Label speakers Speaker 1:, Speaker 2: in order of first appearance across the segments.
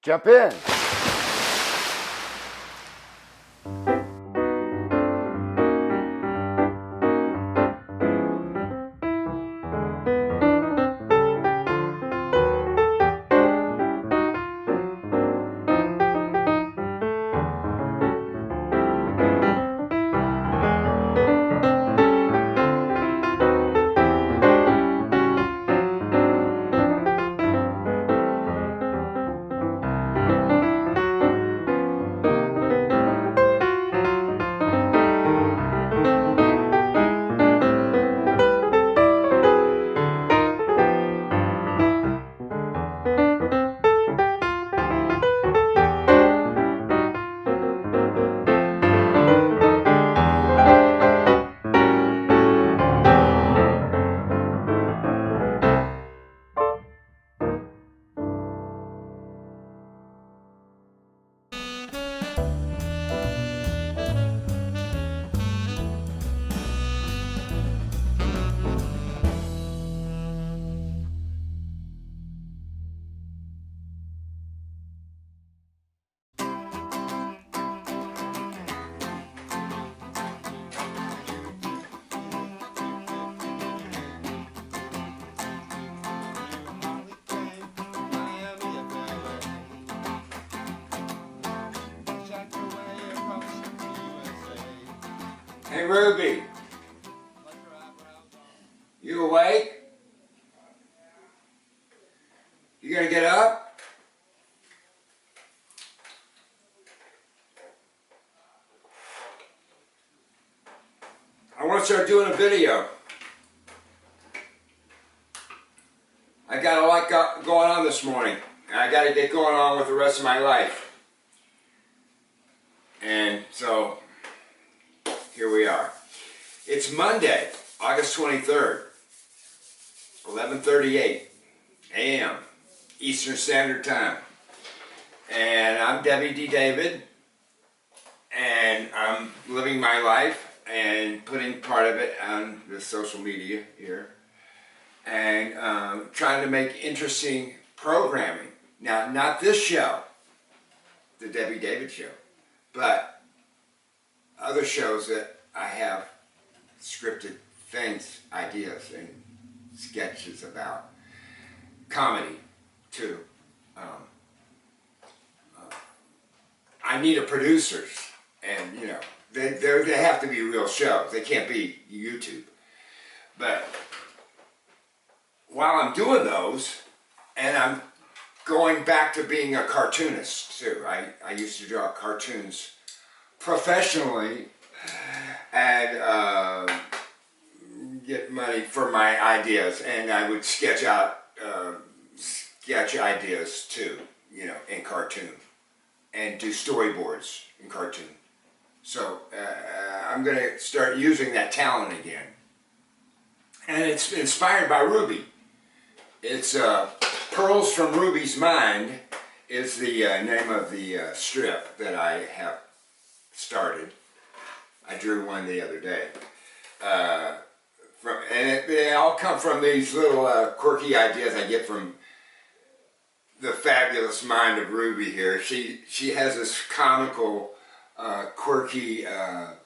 Speaker 1: Jump in.
Speaker 2: Hey Ruby, you awake? You gonna get up? I want to start doing a video. I got a lot going on this morning. I got to get going on with the rest of my life. And so, here we are. It's Monday, August 23rd, 11:38 a.m. Eastern Standard Time. And I'm Dee David, and I'm living my life and putting part of it on the social media here. And trying to make interesting programming. Now, not this show, the Dee David show, but other shows that I have scripted things, ideas, and sketches about. Comedy, too. I need a producers, and you know, they have to be real shows. They can't be YouTube. But while I'm doing those, and I'm going back to being a cartoonist too. I used to draw cartoons professionally and get money for my ideas, and I would sketch ideas too, you know, in cartoon, and do storyboards in cartoon. So I'm going to start using that talent again, and it's inspired by Ruby. It's Pearls from Ruby's Mind is the name of the strip that I have started. I drew one the other day. They all come from these little quirky ideas I get from the fabulous mind of Ruby here. She has this comical, quirky, and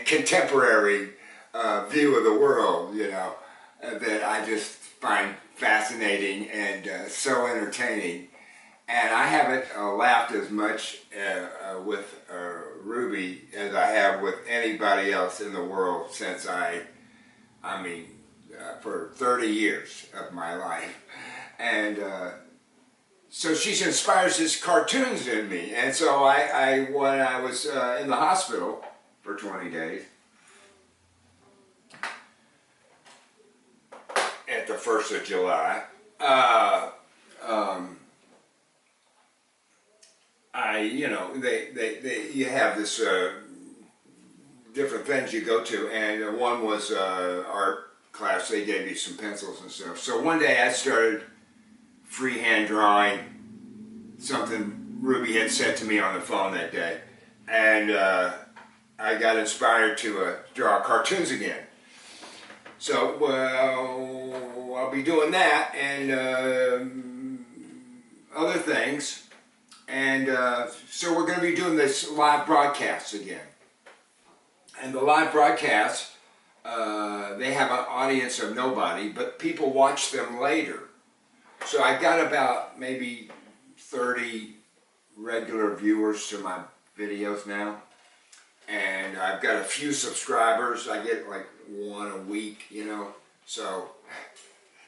Speaker 2: contemporary view of the world, you know, that I just find fascinating and so entertaining. And I haven't laughed as much with Ruby as I have with anybody else in the world since for 30 years of my life. And so she inspires these cartoons in me. And so when I was in the hospital for 20 days, at the 1st of July, you have this different things you go to, and one was art class. They gave you some pencils and stuff. So one day I started freehand drawing something Ruby had said to me on the phone that day, and I got inspired to draw cartoons again. So I'll be doing that and other things. things. And so we're going to be doing this live broadcasts again. And the live broadcasts, they have an audience of nobody, but people watch them later. So I've got about maybe 30 regular viewers to my videos now. And I've got a few subscribers. I get like one a week, you know. So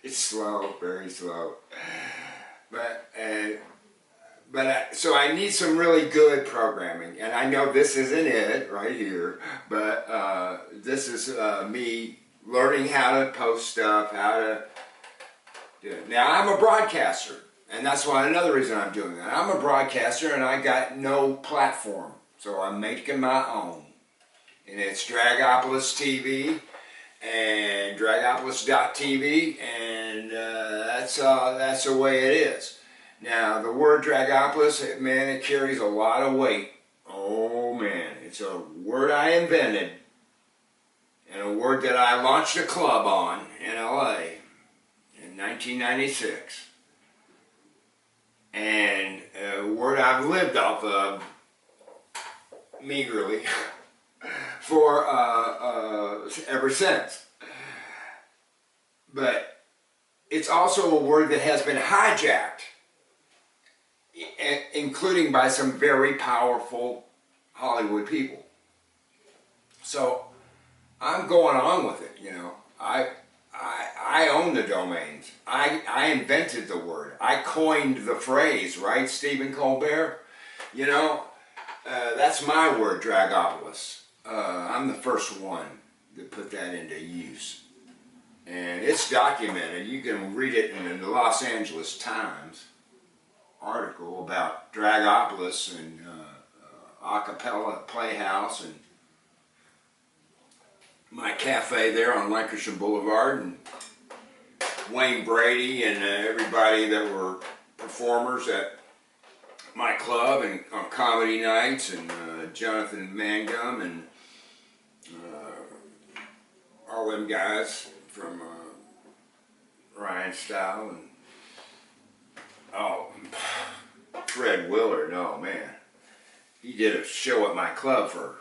Speaker 2: it's slow, very slow. So I need some really good programming, and I know this isn't it right here, but this is me learning how to post stuff, how to do it. Now I'm a broadcaster, and that's why another reason I'm doing that. I'm a broadcaster, and I got no platform, so I'm making my own, and it's Dragopolis TV and Dragopolis.tv, and that's the way it is. Now, the word Dragopolis, man, it carries a lot of weight. Oh, man, it's a word I invented, and a word that I launched a club on in LA in 1996. And a word I've lived off of meagerly for ever since. But it's also a word that has been hijacked, including by some very powerful Hollywood people. So I'm going on with it, you know. I own the domains. I invented the word. I coined the phrase, right, Stephen Colbert? You know, that's my word, Dragopolis. I'm the first one to put that into use. And it's documented. You can read it in the Los Angeles Times article about Dragopolis and a cappella playhouse and my cafe there on Lancashire Boulevard, and Wayne Brady and everybody that were performers at my club and on comedy nights, and Jonathan Mangum and all them guys from Ryan Style and Fred Willard. Oh man, he did a show at my club for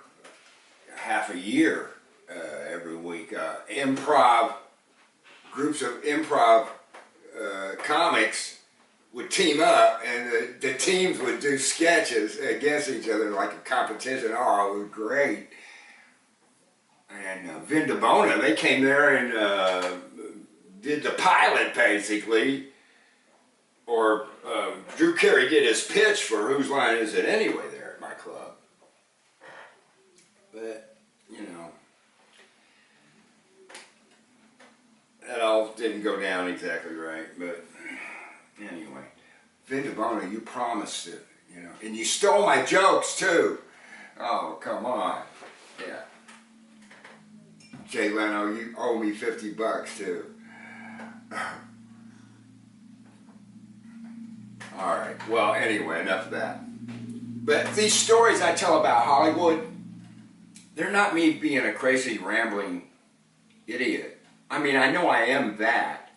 Speaker 2: half a year every week. Groups of improv comics would team up, and the teams would do sketches against each other like a competition. Oh, it was great. And VENMO, they came there and did the pilot basically. Or Drew Carey did his pitch for Whose Line Is It Anyway there at my club. But, you know, that all didn't go down exactly right. But anyway, VENMO, you promised it, you know. And you stole my jokes too. Oh, come on. Yeah. Jay Leno, you owe me $50 too. Alright, well anyway, enough of that. But these stories I tell about Hollywood, they're not me being a crazy rambling idiot. I mean, I know I am that,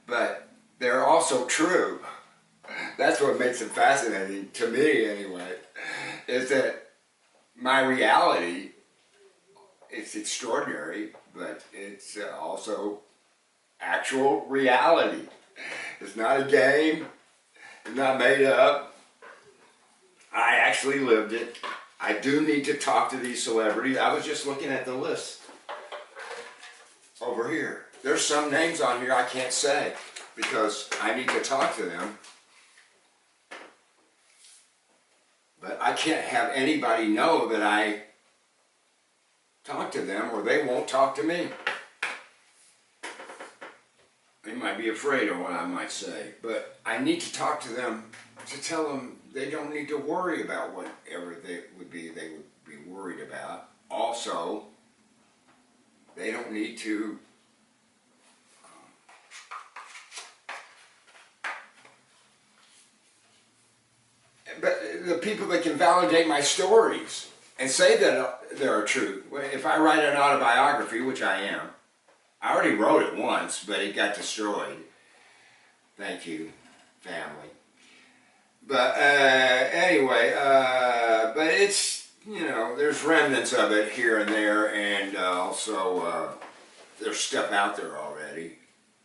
Speaker 2: but they're also true. That's what makes them fascinating, to me anyway, is that my reality, it's extraordinary, but it's also actual reality. It's not a game. It's not made up. I actually lived it. I do need to talk to these celebrities. I was just looking at the list over here. There's some names on here I can't say because I need to talk to them. But I can't have anybody know that I talk to them, or they won't talk to me. They might be afraid of what I might say, but I need to talk to them to tell them they don't need to worry about whatever they would be worried about. Also, they don't need to but the people that can validate my stories and say that they're true. If I write an autobiography, which I am, I already wrote it once, but it got destroyed. Thank you, family. But anyway, but it's, you know, there's remnants of it here and there, and also there's stuff out there already.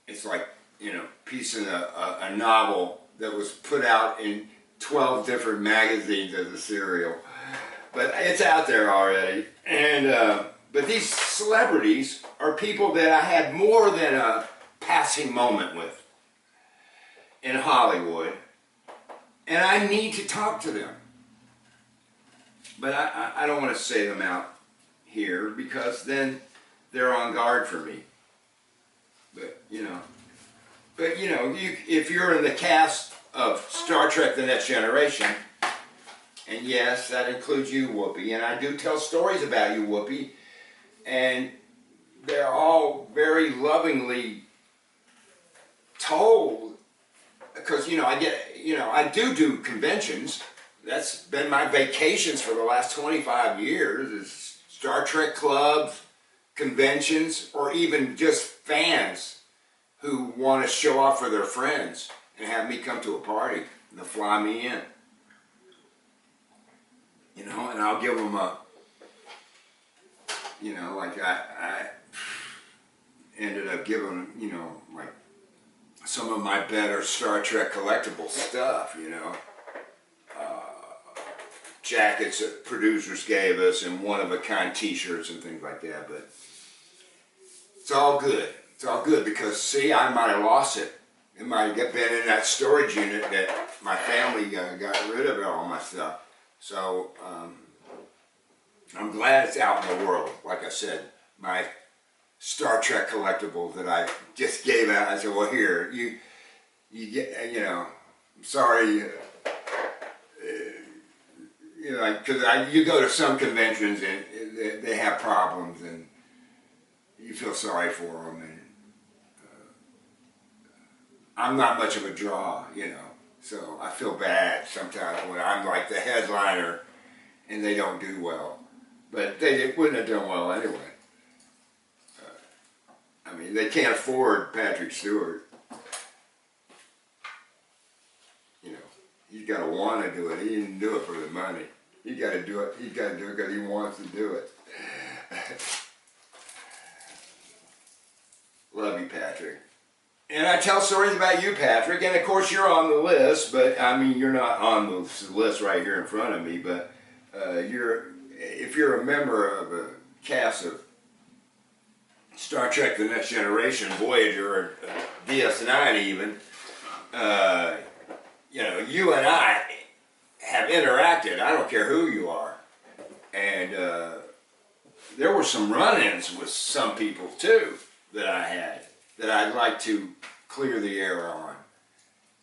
Speaker 2: It's like, you know, piece of a novel that was put out in 12 different magazines as a serial. But it's out there already. And but these celebrities are people that I had more than a passing moment with in Hollywood. And I need to talk to them. But I don't want to say them out here because then they're on guard for me. But you know, if you're in the cast of Star Trek The Next Generation, and yes, that includes you, Whoopi, and I do tell stories about you, Whoopi, and they're all very lovingly told. Because, you know, I do conventions. That's been my vacations for the last 25 years, is Star Trek clubs, conventions, or even just fans who want to show off for their friends and have me come to a party and they'll fly me in. You know, and I'll give them a, you know, like I ended up giving, you know, like, some of my better Star Trek collectible stuff, you know. Jackets that producers gave us and one-of-a-kind t-shirts and things like that, but it's all good. It's all good because, see, I might have lost it. It might have been in that storage unit that my family got rid of all my stuff. So, I'm glad it's out in the world. Like I said, my Star Trek collectibles that I just gave out. I said, well, here, you get, you know, I'm sorry, you know, because you go to some conventions and they have problems and you feel sorry for them, and I'm not much of a draw, you know, so I feel bad sometimes when I'm like the headliner and they don't do well, but they wouldn't have done well anyway. I mean, they can't afford Patrick Stewart. You know, he's got to want to do it. He didn't do it for the money. He got to do it. He's got to do it because he wants to do it. Love you, Patrick. And I tell stories about you, Patrick. And of course, you're on the list. But I mean, you're not on the list right here in front of me. But if you're a member of a cast of Star Trek The Next Generation, Voyager, or DS9 even, you know, you and I have interacted. I don't care who you are. And there were some run-ins with some people too that I had that I'd like to clear the air on.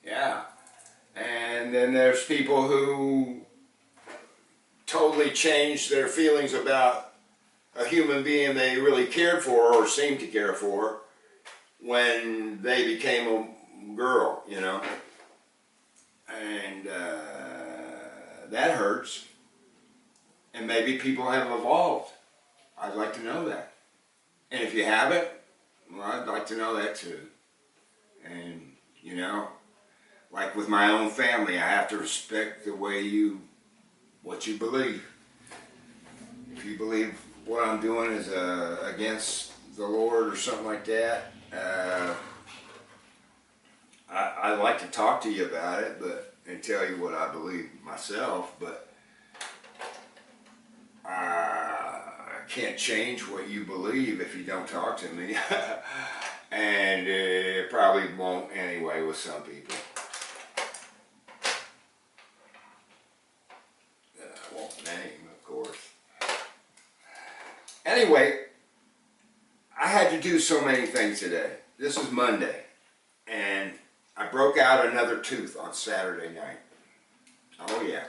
Speaker 2: Yeah. And then there's people who totally changed their feelings about a human being they really cared for or seemed to care for when they became a girl, you know. And that hurts. And maybe people have evolved. I'd like to know that. And if you haven't, well, I'd like to know that too. And, you know, like with my own family, I have to respect the way what you believe. If you believe what I'm doing is against the Lord or something like that, I'd like to talk to you about it, and tell you what I believe myself, but I can't change what you believe if you don't talk to me. And it probably won't anyway with some people. That I won't name, of course. Anyway, I had to do so many things today. This is Monday, and I broke out another tooth on Saturday night. Oh yeah.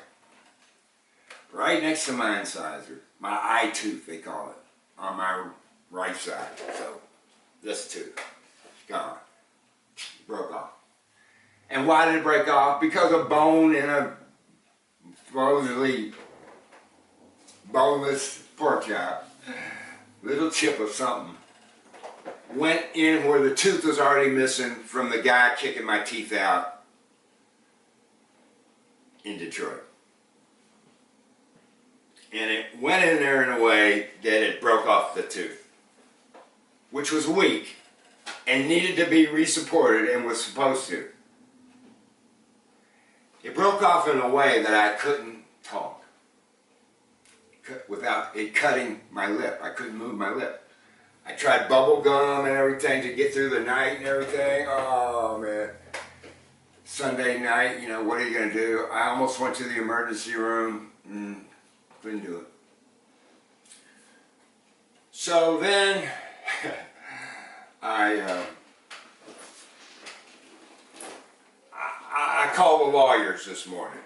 Speaker 2: Right next to my incisor. My eye tooth, they call it. On my right side. So, this tooth. Gone. Broke off. And why did it break off? Because a bone in a supposedly boneless pork chop, little chip of something, went in where the tooth was already missing from the guy kicking my teeth out in Detroit. And it went in there in a way that it broke off the tooth, which was weak and needed to be resupported and was supposed to. It broke off in a way that I couldn't talk without it cutting my lip. I couldn't move my lip. I tried bubble gum and everything to get through the night and everything. Oh man. Sunday night, you know, what are you going to do? I almost went to the emergency room and couldn't do it. So then I called the lawyers this morning.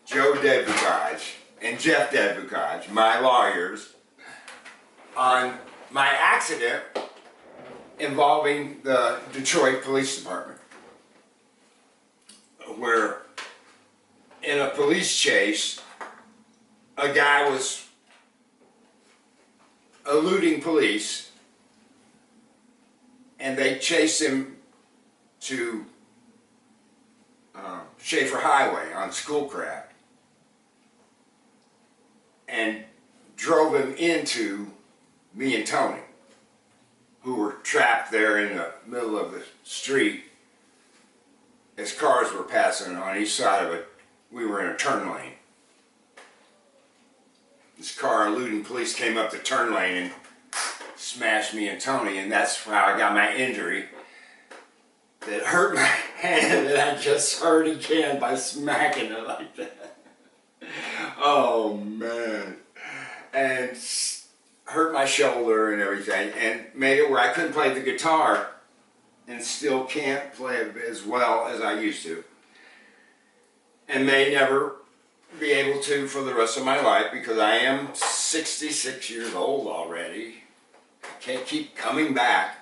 Speaker 2: Joe Devukaj and Jeff Devukaj, my lawyers, on my accident involving the Detroit Police Department, where in a police chase, a guy was eluding police and they chased him to Schaefer Highway on Schoolcraft and drove him into me and Tony, who were trapped there in the middle of the street as cars were passing on each side of it. We were in a turn lane. This car eluding police came up the turn lane and smashed me and Tony, and that's how I got my injury that hurt my hand that I just hurt again by smacking it like that. Oh man. And hurt my shoulder and everything, and made it where I couldn't play the guitar and still can't play it as well as I used to, and may never be able to for the rest of my life because I am 66 years old already. I can't keep coming back.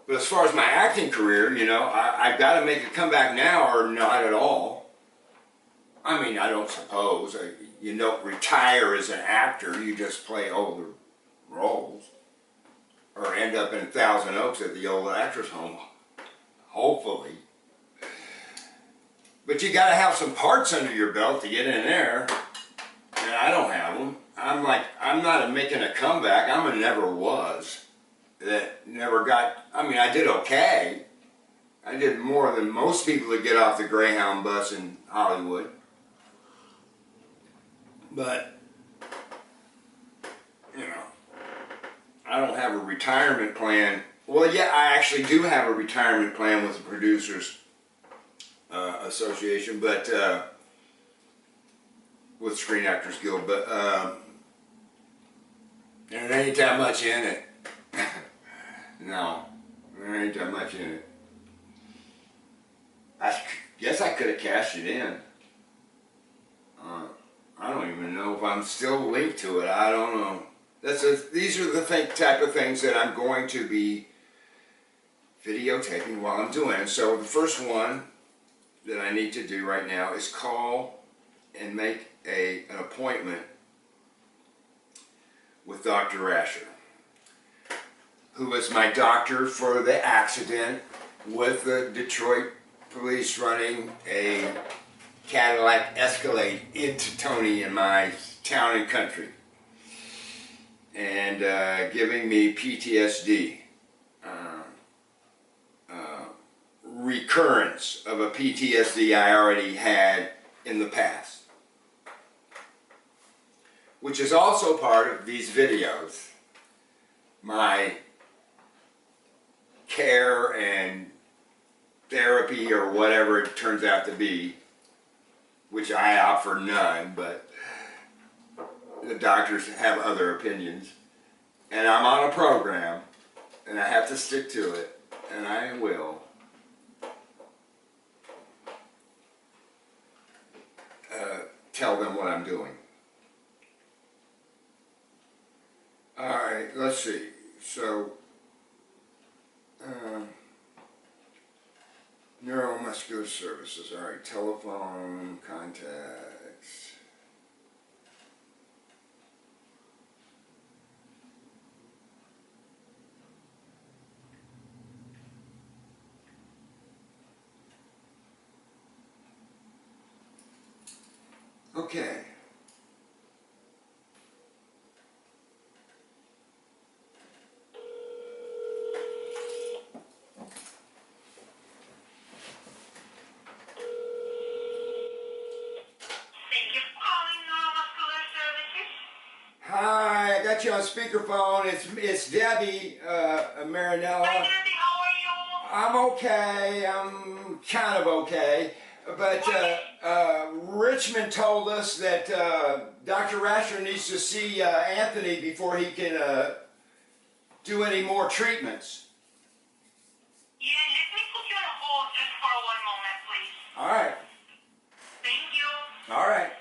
Speaker 2: But as far as my acting career, you know, I've got to make a comeback now or not at all. I mean, I don't suppose. You don't retire as an actor, you just play older roles. Or end up in Thousand Oaks at the old actors' home, hopefully. But you got to have some parts under your belt to get in there, and I don't have them. I'm not making a comeback. I'm a never was. That never got. I mean, I did okay. I did more than most people that get off the Greyhound bus in Hollywood. But you know, I don't have a retirement plan. Well, yeah, I actually do have a retirement plan with the Producers Association, but with Screen Actors Guild, but there ain't that much in it. No, there ain't that much in it. I guess I could have cashed it in. I don't even know if I'm still linked to it. I don't know. These are the type of things that I'm going to be videotaping while I'm doing it. So the first one that I need to do right now is call and make an appointment with Dr. Rasher, who was my doctor for the accident with the Detroit police running a Cadillac Escalade into Tony in my town and country, and giving me PTSD, recurrence of a PTSD I already had in the past, which is also part of these videos, my care and therapy or whatever it turns out to be, which I offer none, but the doctors have other opinions. And I'm on a program, and I have to stick to it, and I will. Tell them what I'm doing. Alright, let's see. So, neuromuscular services. Alright, telephone, contacts. Okay.
Speaker 1: Thank you for calling Neuromuscular Services.
Speaker 2: Hi, I got you on speakerphone. It's Debbie Marinella.
Speaker 1: Hi, Debbie, how are you?
Speaker 2: I'm okay. I'm kind of okay. But Richmond told us that Dr. Rasher needs to see Anthony before he can do any more treatments.
Speaker 1: Yeah, let me put you on hold just for 1 moment, please.
Speaker 2: All right.
Speaker 1: Thank you.
Speaker 2: All right.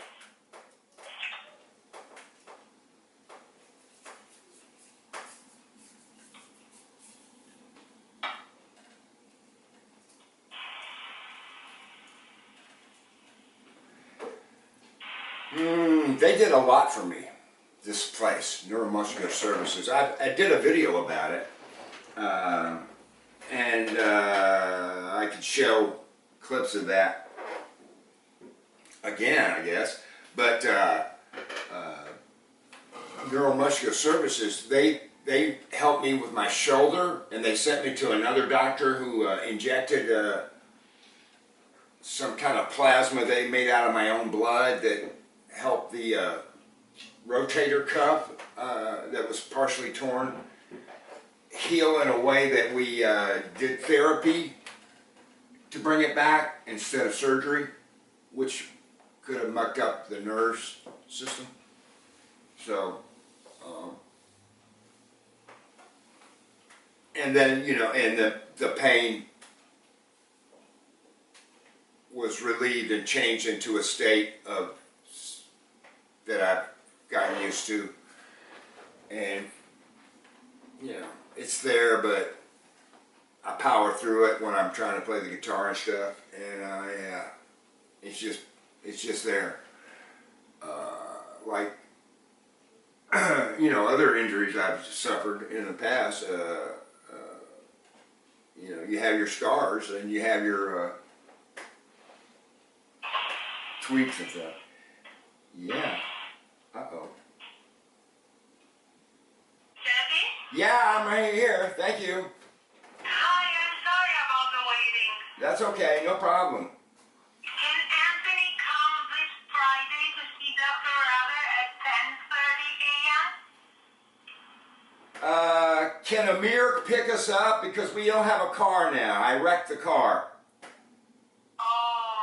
Speaker 2: They did a lot for me, this place, Neuromuscular Services. I did a video about it, and I could show clips of that again, I guess. But Neuromuscular Services, they helped me with my shoulder, and they sent me to another doctor who injected some kind of plasma they made out of my own blood that helped the rotator cuff that was partially torn heal in a way that we did therapy to bring it back instead of surgery, which could have mucked up the nerves system. So, and then, you know, and the pain was relieved and changed into a state of that I've gotten used to, and you know, it's there, but I power through it when I'm trying to play the guitar and stuff, and it's just there. Like you know, other injuries I've suffered in the past. You know, you have your scars and you have your tweaks and stuff. Yeah. Uh-oh.
Speaker 1: Debbie?
Speaker 2: Yeah, I'm right here. Thank you.
Speaker 1: Hi, I'm sorry about the waiting.
Speaker 2: That's okay. No problem.
Speaker 1: Can Anthony come this Friday to see Dr. Rather at 10:30 a.m.?
Speaker 2: Can Amir pick us up? Because we don't have a car now. I wrecked the car.
Speaker 1: Oh,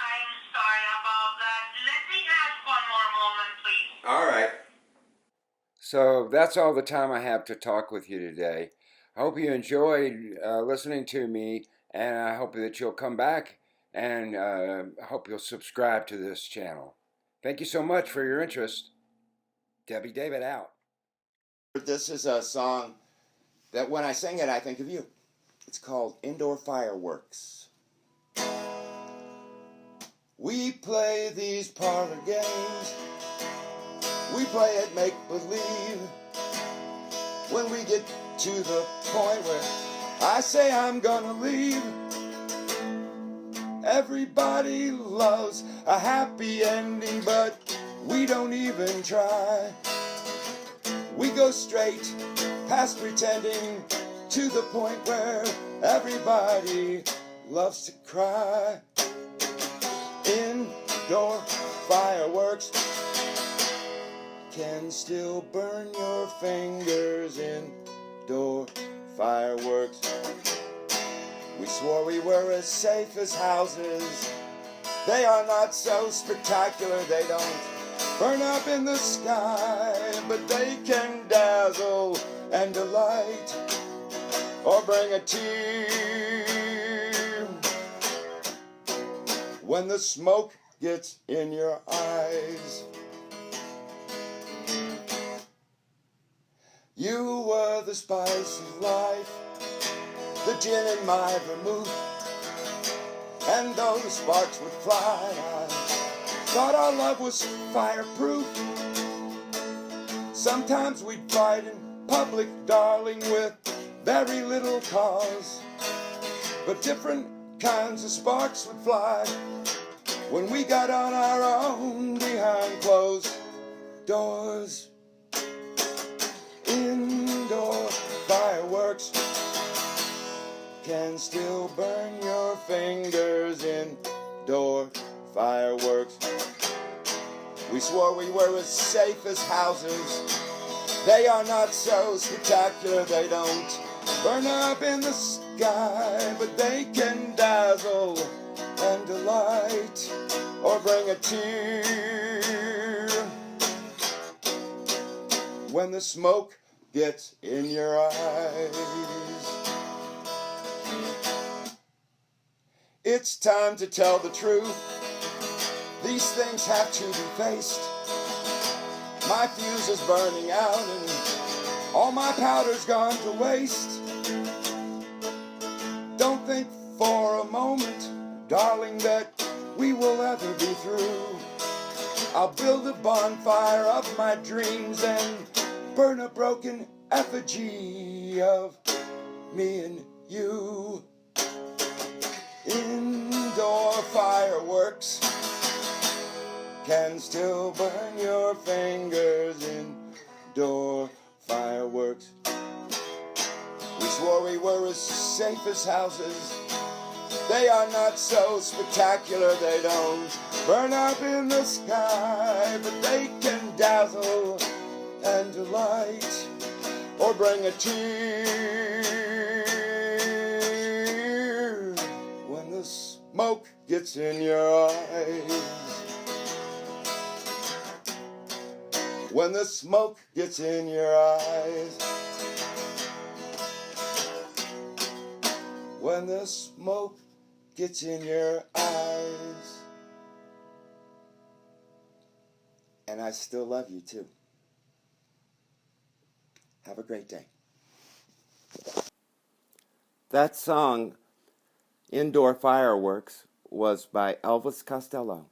Speaker 1: I'm sorry about that. Let me ask one more moment, please.
Speaker 2: All right. So that's all the time I have to talk with you today. I hope you enjoyed listening to me, and I hope that you'll come back, and I hope you'll subscribe to this channel. Thank you so much for your interest. Debbie David out. This is a song that when I sing it, I think of you. It's called Indoor Fireworks. We play these parlor games. We play at make-believe. When we get to the point where I say I'm gonna leave, everybody loves a happy ending, but we don't even try. We go straight past pretending to the point where everybody loves to cry. Indoor fireworks can still burn your fingers. Indoor fireworks. We swore we were as safe as houses. They are not so spectacular, they don't burn up in the sky, but they can dazzle and delight, or bring a tear when the smoke gets in your eyes. You were the spice of life, the gin in my vermouth, and though the sparks would fly, I thought our love was fireproof. Sometimes we'd fight in public, darling, with very little cause, but different kinds of sparks would fly.
Speaker 3: when we got on our own behind closed doors. Indoor fireworks can still burn your fingers. Indoor fireworks. We swore we were as safe as houses. They are not so spectacular, they don't burn up in the sky, but they can dazzle and delight or bring a tear when the smoke gets in your eyes. It's time to tell the truth. These things have to be faced. My fuse is burning out and all my powder's gone to waste. Don't think for a moment, darling, that we will ever be through. I'll build a bonfire of my dreams and burn a broken effigy of me and you. Indoor fireworks can still burn your fingers. Indoor fireworks. We swore we were as safe as houses. They are not so spectacular, they don't burn up in the sky, but they can dazzle and delight or bring a tear when the smoke gets in your eyes. When the smoke gets in your eyes. When the smoke gets in your eyes. And I still love you too. Have a great day. That song, Indoor Fireworks, was by Elvis Costello.